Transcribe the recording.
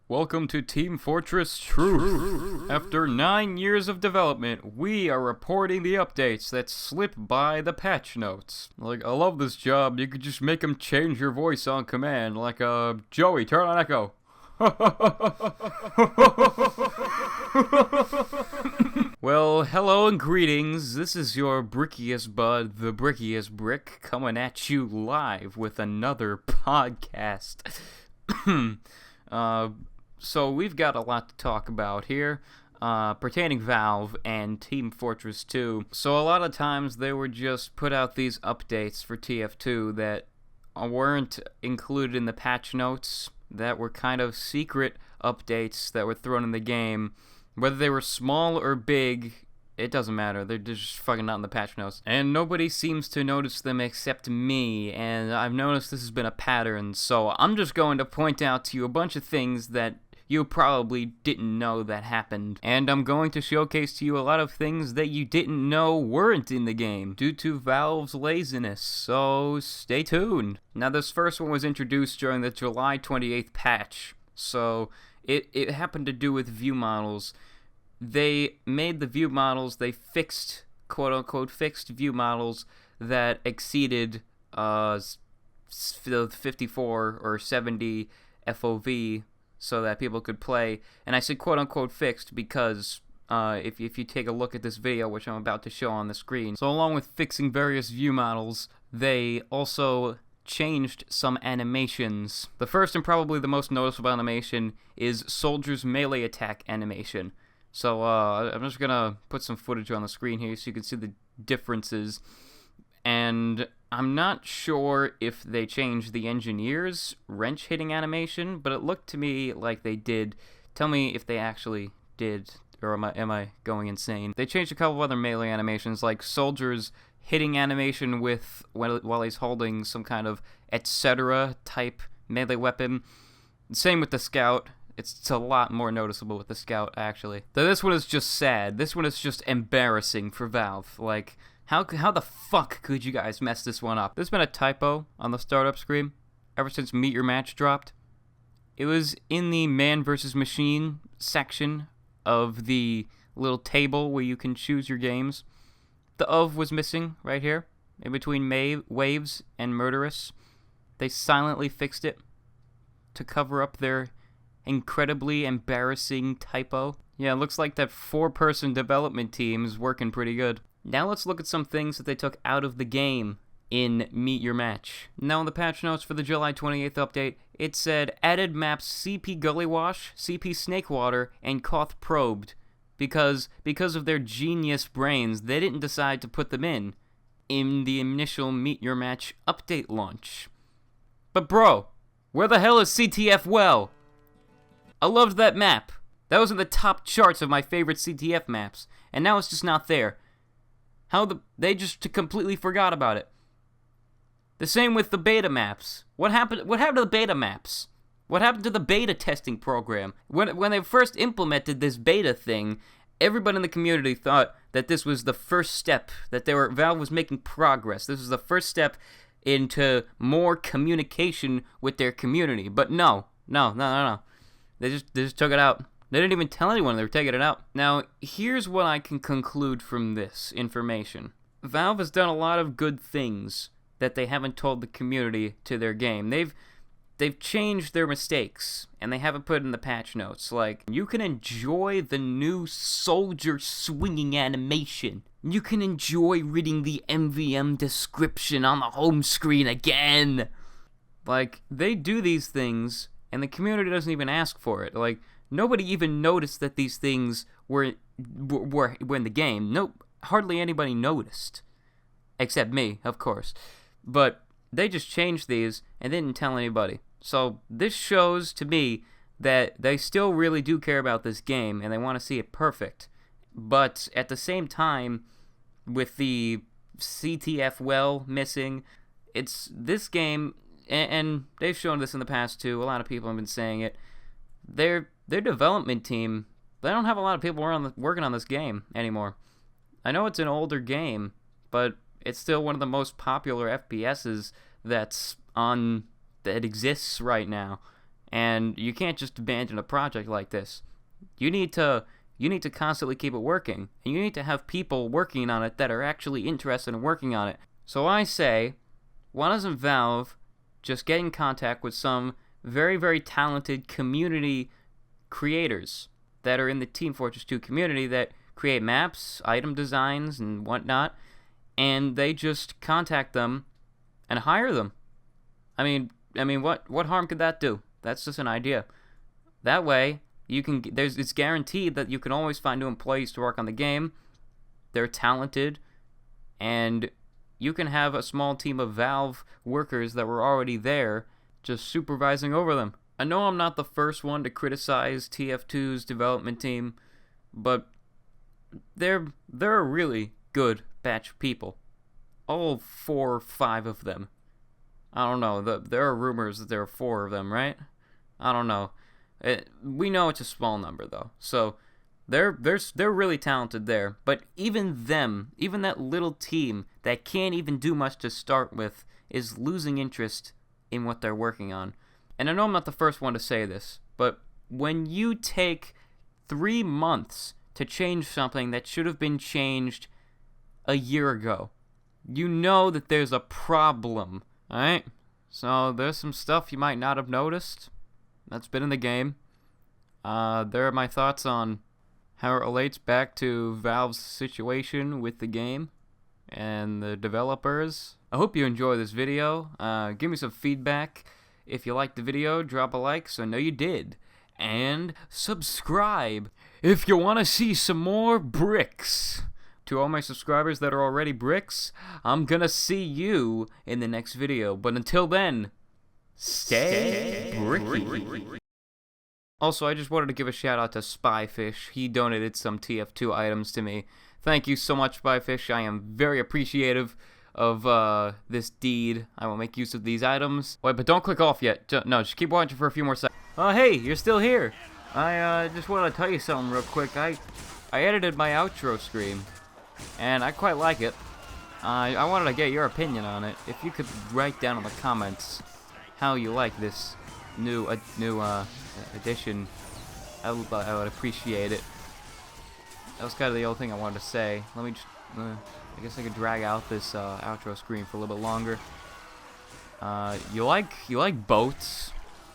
Welcome to Team Fortress Truth. After 9 years of development, we are reporting the updates that slip by the patch notes. I love this job. You could just make them change your voice on command, like, Joey, turn on Echo. Well, hello and greetings. This is your Brickiest bud, the Brickiest Brick, coming at you live with another podcast. So we've got a lot to talk about here, pertaining Valve and Team Fortress 2. So a lot of times they would just put out these updates for TF2 that weren't included in the patch notes, that were kind of secret updates that were thrown in the game. Whether they were small or big, it doesn't matter. They're just fucking not in the patch notes. And nobody seems to notice them except me, and I've noticed this has been a pattern, so I'm just going to point out to you a bunch of things that you probably didn't know that happened. And I'm going to showcase to you a lot of things that you didn't know weren't in the game due to Valve's laziness, so stay tuned. Now, this first one was introduced during the July 28th patch, so it happened to do with view models. They made the view models, they fixed, quote-unquote, fixed view models that exceeded 54 or 70 FOV so that people could play. And I said quote-unquote fixed because if you take a look at this video, which I'm about to show on the screen, so along with fixing various view models, they also changed some animations. The first and probably the most noticeable animation is Soldier's melee attack animation. So I'm just gonna put some footage on the screen here so you can see the differences. And I'm not sure if they changed the engineer's wrench hitting animation, but it looked to me like they did. Tell me if they actually did, or am I going insane? They changed a couple of other melee animations, like Soldier's hitting animation with while he's holding some kind of etc. type melee weapon. Same with the Scout. It's a lot more noticeable with the Scout, actually. Though this one is just sad. This one is just embarrassing for Valve. Like, how the fuck could you guys mess this one up? There's been a typo on the startup screen ever since Meet Your Match dropped. It was in the Man vs. Machine section of the little table where you can choose your games. The of was missing right here, in between Waves and Murderous. They silently fixed it to cover up their incredibly embarrassing typo. Yeah, it looks like that 4-person development team is working pretty good. Now let's look at some things that they took out of the game in Meet Your Match. Now in the patch notes for the July 28th update, it said added maps CP Gully Wash, CP Snakewater, and Koth Probed. Because of their genius brains, they didn't decide to put them in the initial Meet Your Match update launch. But bro, where the hell is CTF Well? I loved that map. That was in the top charts of my favorite CTF maps, and now it's just not there. They just completely forgot about it. The same with the beta maps. What happened to the beta maps? What happened to the beta testing program? When they first implemented this beta thing, everybody in the community thought that this was the first step, that Valve was making progress. This was the first step into more communication with their community. But no. They just took it out. They didn't even tell anyone they were taking it out. Now, here's what I can conclude from this information. Valve has done a lot of good things that they haven't told the community to their game. They've changed their mistakes, and they haven't put in the patch notes. Like, you can enjoy the new Soldier swinging animation. You can enjoy reading the MVM description on the home screen again. Like, they do these things, and the community doesn't even ask for it. Like, nobody even noticed that these things were in the game. Nope, hardly anybody noticed. Except me, of course. But they just changed these and didn't tell anybody. So this shows to me that they still really do care about this game and they want to see it perfect. But at the same time, with the CTF Well missing, it's this game, and they've shown this in the past too, a lot of people have been saying it, their development team, they don't have a lot of people working on this game anymore. I know it's an older game, but it's still one of the most popular FPSs that exists right now. And you can't just abandon a project like this. You need to constantly keep it working, and you need to have people working on it that are actually interested in working on it. So I say, why doesn't Valve just get in contact with some very, very talented community creators that are in the Team Fortress 2 community that create maps, item designs, and whatnot, and they just contact them and hire them. I mean, what harm could that do? That's just an idea. That way, it's guaranteed that you can always find new employees to work on the game. They're talented, and you can have a small team of Valve workers that were already there just supervising over them. I know I'm not the first one to criticize TF2's development team, but they're a really good batch of people. All 4 or 5 of them. I don't know. There are rumors that there are 4 of them, right? I don't know. We know it's a small number though, so they're really talented there. But even them, even that little team that can't even do much to start with, is losing interest in what they're working on. And I know I'm not the first one to say this, but when you take 3 months to change something that should have been changed a year ago, you know that there's a problem, alright? So there's some stuff you might not have noticed that's been in the game. There are my thoughts on how it relates back to Valve's situation with the game and the developers. I hope you enjoy this video. Give me some feedback. If you liked the video, drop a like so I know you did. And subscribe if you want to see some more bricks. To all my subscribers that are already bricks, I'm gonna see you in the next video. But until then, stay bricky. Also, I just wanted to give a shout out to Spyfish. He donated some TF2 items to me. Thank you so much, Spyfish. I am very appreciative of this deed. I will make use of these items. Wait, but don't click off yet. No, just keep watching for a few more seconds. Oh, hey, you're still here. I just wanted to tell you something real quick. I edited my outro screen, and I quite like it. I wanted to get your opinion on it. If you could write down in the comments how you like this new addition, I would appreciate it. That was kind of the only thing I wanted to say. Let me just, I guess I could drag out this outro screen for a little bit longer. You like boats?